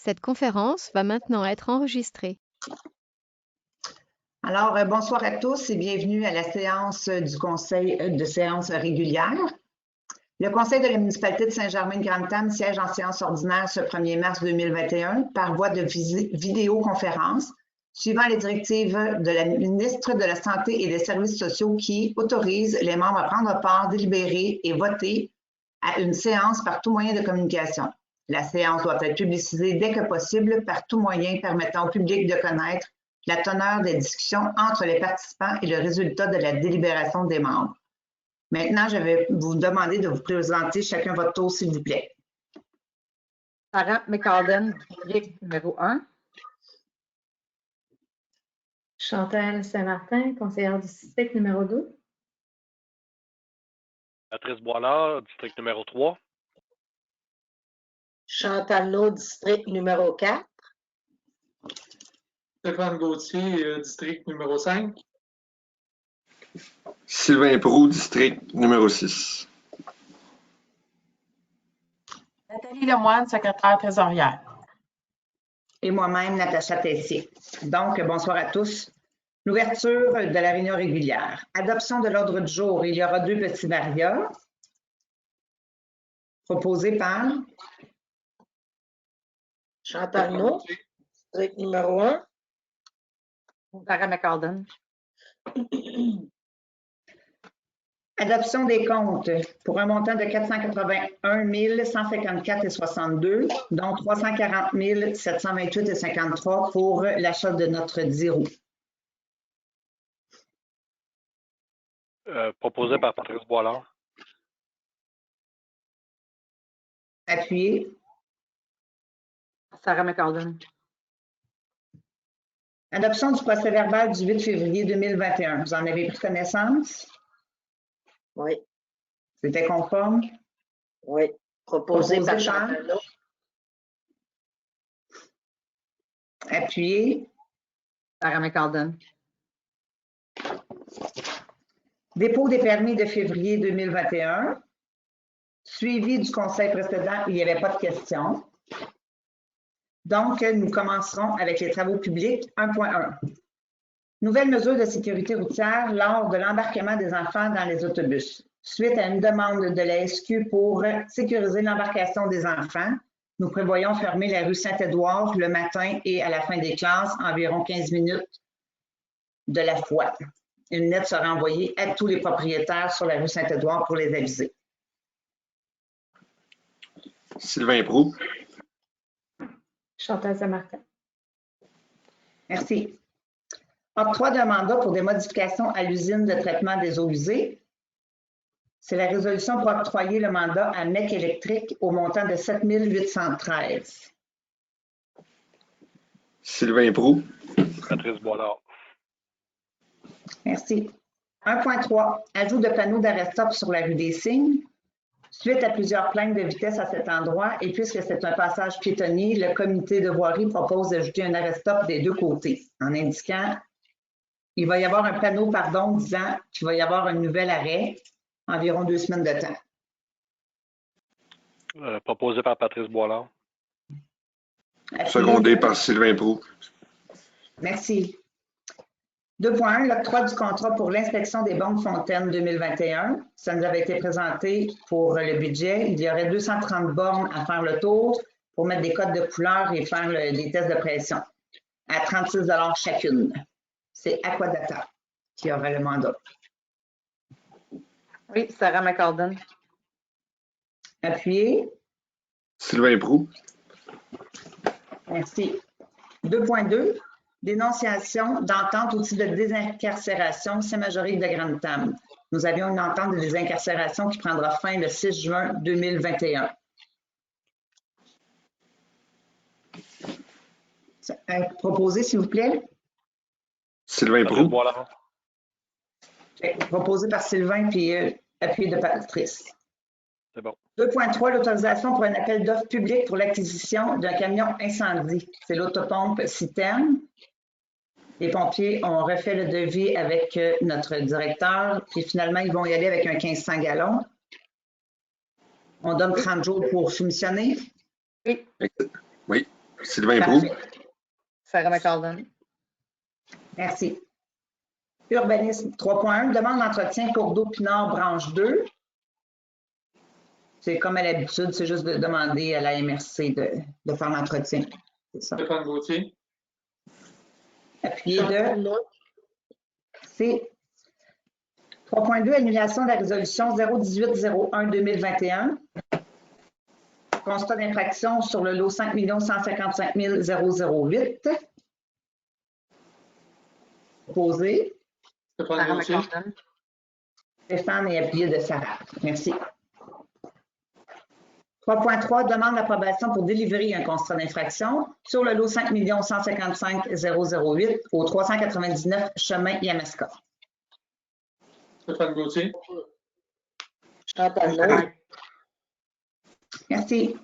Cette conférence va maintenant être enregistrée. Alors, bonsoir à tous et bienvenue à la séance du Conseil de séance régulière. Le Conseil de la municipalité de Saint-Germain-de-Grande-Tame siège en séance ordinaire ce 1er mars 2021 par voie de vidéoconférence, suivant les directives de la ministre de la Santé et des Services sociaux qui autorise les membres à prendre part, délibérer et voter à une séance par tout moyen de communication. La séance doit être publicisée dès que possible par tout moyen permettant au public de connaître la teneur des discussions entre les participants et le résultat de la délibération des membres. Maintenant, je vais vous demander de vous présenter chacun votre tour, s'il vous plaît. Sarah McCalden, district numéro 1. Chantal Saint-Martin, conseillère du district numéro 2. Patrice Boilard, district numéro 3. Chantal Naud, district numéro 4. Stéphane Gauthier, district numéro 5. Sylvain Proulx, district numéro 6. Nathalie Lemoine, secrétaire trésorière. Et moi-même, Natacha Tessier. Donc, bonsoir à tous. L'ouverture de la réunion régulière. Adoption de l'ordre du jour. Il y aura deux petits variats proposés par Chantal Naud, district numéro 1. Sarah McCalden. Adoption des comptes pour un montant de 481 154,62, dont 340 728,53 pour l'achat de notre 10 roues. Proposé par Patrice Boilard. Appuyé. Sarah McCalden. Adoption du procès verbal du 8 février 2021. Vous en avez pris connaissance? Oui. C'était conforme? Oui. Proposé par Chantal Naud. Appuyé. Sarah McCalden. Dépôt des permis de février 2021. Suivi du conseil précédent, il n'y avait pas de questions. Donc, nous commencerons avec les travaux publics 1.1. Nouvelles mesures de sécurité routière lors de l'embarquement des enfants dans les autobus. Suite à une demande de la SQ pour sécuriser l'embarcation des enfants, nous prévoyons fermer la rue Saint-Édouard le matin et à la fin des classes, environ 15 minutes de la fois. Une lettre sera envoyée à tous les propriétaires sur la rue Saint-Édouard pour les aviser. Sylvain Proulx. Chantal Saint-Martin. Merci. Octroi d'un mandat pour des modifications à l'usine de traitement des eaux usées. C'est la résolution pour octroyer le mandat à MEC électrique au montant de 7 813. Sylvain Proulx. Patrice Boilard. Merci. 1.3. Ajout de panneaux d'arrêt-stop sur la rue des Cygnes. Suite à plusieurs plaintes de vitesse à cet endroit et puisque c'est un passage piétonnier, le comité de voirie propose d'ajouter un arrêt-stop des deux côtés en indiquant il va y avoir un panneau, disant qu'il va y avoir un nouvel arrêt, environ 2 semaines de temps. Proposé par Patrice Boilard. Secondé par Sylvain Proulx. Merci. 2.1, l'octroi du contrat pour l'inspection des bombes fontaines 2021. Ça nous avait été présenté pour le budget. Il y aurait 230 bornes à faire le tour pour mettre des codes de couleur et faire des tests de pression à 36 $ chacune. C'est Aquadata qui aura le mandat. Oui, Sarah McCalden. Appuyé. Sylvain Proulx. Merci. 2.2, dénonciation d'entente au titre de désincarcération Saint-Majorique de Grande-Tame. Nous avions une entente de désincarcération qui prendra fin le 6 juin 2021. Proposé, s'il vous plaît. Sylvain Proulx. Proposé par Sylvain, puis appuyé de Patrice. C'est bon. 2.3, l'autorisation pour un appel d'offres public pour l'acquisition d'un camion incendie. C'est l'autopompe Citerne. Les pompiers ont refait le devis avec notre directeur, puis finalement, ils vont y aller avec un 1500 gallons. On donne 30 jours pour soumissionner. Oui. Oui. Sylvain Prou. Sarah McCaulden. Merci. Urbanisme 3.1, demande d'entretien cours d'eau Pinard, branche 2. C'est comme à l'habitude, c'est juste de demander à la MRC de faire l'entretien. C'est ça. Stéphane Gauthier. Appuyé Chantal de. Naud. C'est 3.2, annulation de la résolution 018-01-2021. Constat d'infraction sur le lot 5 155 008. Posé. Stéphane Sarah Gauthier. McCaulden. Stéphane est appuyé de Sarah. Merci. 3.3, demande d'approbation pour délivrer un constat d'infraction sur le lot 5 155 008 au 399 chemin Yamaska. Stéphane Gauthier. Chantal Naud. Merci.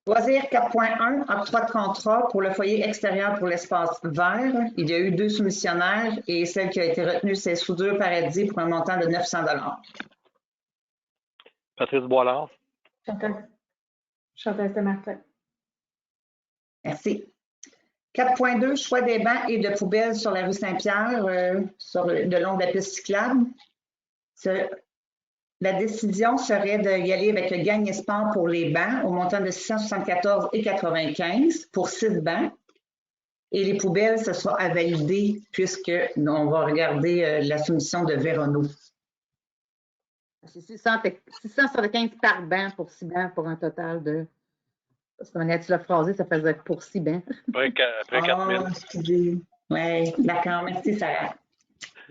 Loisir 4.1, octroi de contrat pour le foyer extérieur pour l'espace vert. Il y a eu 2 soumissionnaires et celle qui a été retenue, c'est Soudure Paradis pour un montant de 900 $. Patrice Boilard. Chantal Saint-Martin. Merci. 4.2, choix des bancs et de poubelles sur la rue Saint-Pierre, le long de la piste cyclable. La décision serait d'y aller avec le gagne sport pour les bancs au montant de 674,95 pour 6 bancs. Et les poubelles, ce sera à valider puisque on va regarder la soumission de Vérono. C'est 675 par banc pour 6 bancs pour un total de. Parce que tu l'as phrasé, ça faisait pour 6 bancs. Après 4 000. Excusez. Oui, d'accord. Merci, Sarah.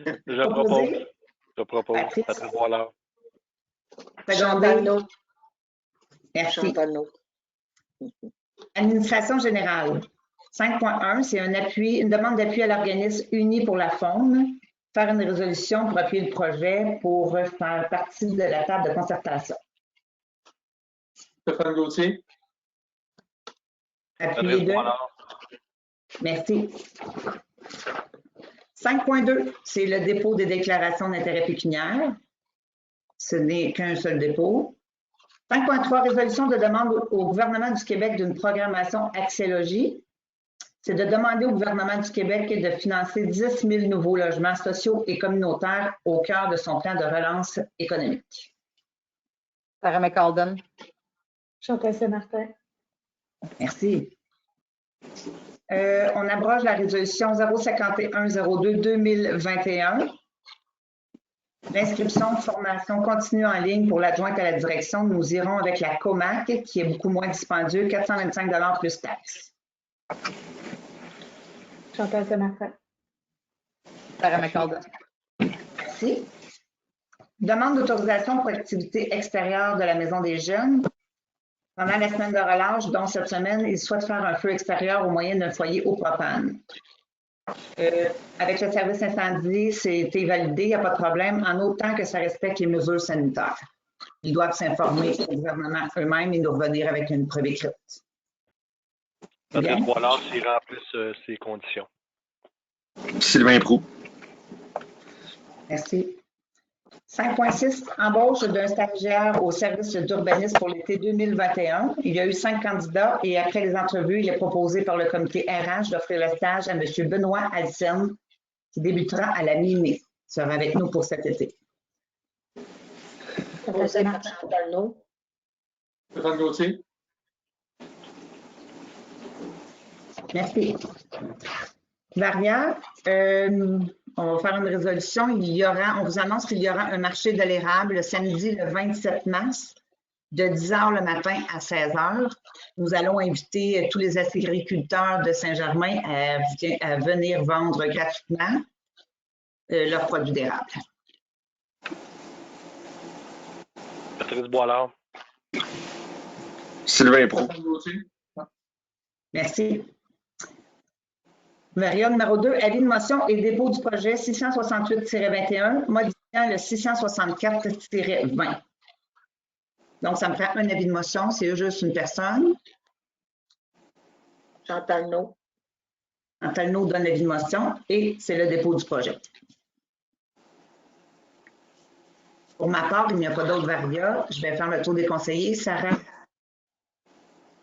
Je propose. Patrice. Patrice Boilard. Chantal Naud. Merci. Chantal Naud. Administration générale. 5.1, c'est une demande d'appui à l'organisme Uni pour la faune. Faire une résolution pour appuyer le projet pour faire partie de la table de concertation. Stéphane Gauthier. Appuyé Patrice de. Boilard. Merci. 5.2, c'est le dépôt des déclarations d'intérêt pécuniaire. Ce n'est qu'un seul dépôt. 5.3, résolution de demande au gouvernement du Québec d'une programmation axiologie. C'est de demander au gouvernement du Québec de financer 10 000 nouveaux logements sociaux et communautaires au cœur de son plan de relance économique. Sarah McCaulden. Chantal Saint-Martin. Merci. On abroge la résolution 051-02-2021. L'inscription de formation continue en ligne pour l'adjointe à la direction. Nous irons avec la COMAC, qui est beaucoup moins dispendieux, 425 $ plus taxes. Chantal Saint-Martin. Sarah McCaulden. Merci. Demande d'autorisation pour activité extérieure de la Maison des Jeunes. Pendant la semaine de relâche, dont cette semaine, ils souhaitent faire un feu extérieur au moyen d'un foyer au propane. Avec le service incendie, c'était validé, il n'y a pas de problème, en autant que ça respecte les mesures sanitaires. Ils doivent s'informer au gouvernement eux-mêmes et nous revenir avec une preuve écrite. Patrice Boilard, s'il remplisse ces conditions. Sylvain Prou. Merci. 5.6, embauche d'un stagiaire au service d'urbanisme pour l'été 2021. Il y a eu 5 candidats et après les entrevues, il est proposé par le comité RH d'offrir le stage à M. Benoît Alsen, qui débutera à la mi-mai. Il sera avec nous pour cet été. Proposé par Chantal Naud. Stéphane Gauthier. Merci. Varia, on va faire une résolution. On vous annonce qu'il y aura un marché de l'érable le samedi le 27 mars de 10 h le matin à 16 h. Nous allons inviter tous les agriculteurs de Saint-Germain à venir vendre gratuitement leurs produits d'érable. Patrice Boilard. Sylvain Prou. Stéphane Gauthier. Merci. Maria, numéro 2, avis de motion et dépôt du projet 668-21, modifiant le 664-20. Donc, ça me prend un avis de motion, c'est juste une personne. Chantal Naud. Chantal Naud donne l'avis de motion et c'est le dépôt du projet. Pour ma part, il n'y a pas d'autres varias. Je vais faire le tour des conseillers. Sarah?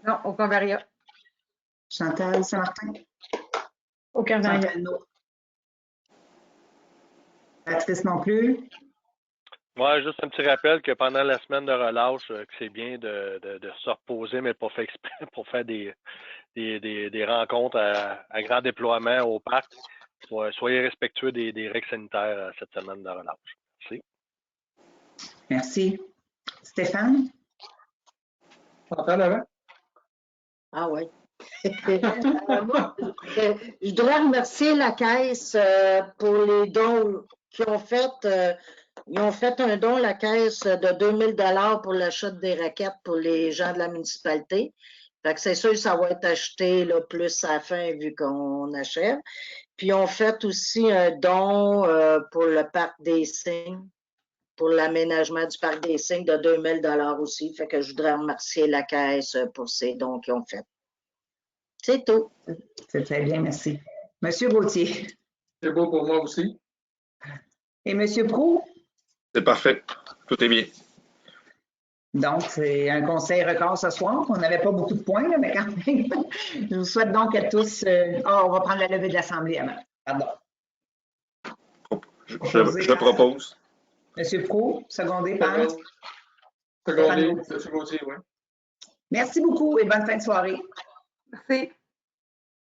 Non, aucun varia. Chantal Saint-Martin? Aucun variant. Chantal, non. Patrice non plus? Ouais, juste un petit rappel que pendant la semaine de relâche, que c'est bien de se reposer, mais pas fait exprès pour faire des rencontres à grand déploiement au parc. Soyez respectueux des règles sanitaires cette semaine de relâche. Merci. Merci. Stéphane? Chantal avant? Ah oui. Moi, je dois remercier la Caisse pour les dons qu'ils ont fait. Ils ont fait un don, la Caisse, de 2000 $ pour l'achat des raquettes pour les gens de la municipalité. Fait que c'est sûr que ça va être acheté là, plus à la fin vu qu'on achève. Puis ils ont fait aussi un don pour le Parc des Cygnes, pour l'aménagement du Parc des Cygnes de 2000 $ aussi. Fait que je voudrais remercier la Caisse pour ces dons qu'ils ont fait. C'est tout. C'est très bien, merci. Monsieur Gauthier? C'est beau pour moi aussi. Et Monsieur Proulx? C'est parfait. Tout est bien. Donc, c'est un conseil record ce soir. On n'avait pas beaucoup de points, là, mais quand même. Je vous souhaite donc à tous... on va prendre la levée de l'Assemblée avant. Pardon. Je propose. Monsieur Proulx, secondé par... Secondé, M. Gauthier, oui. Merci beaucoup et bonne fin de soirée. Merci.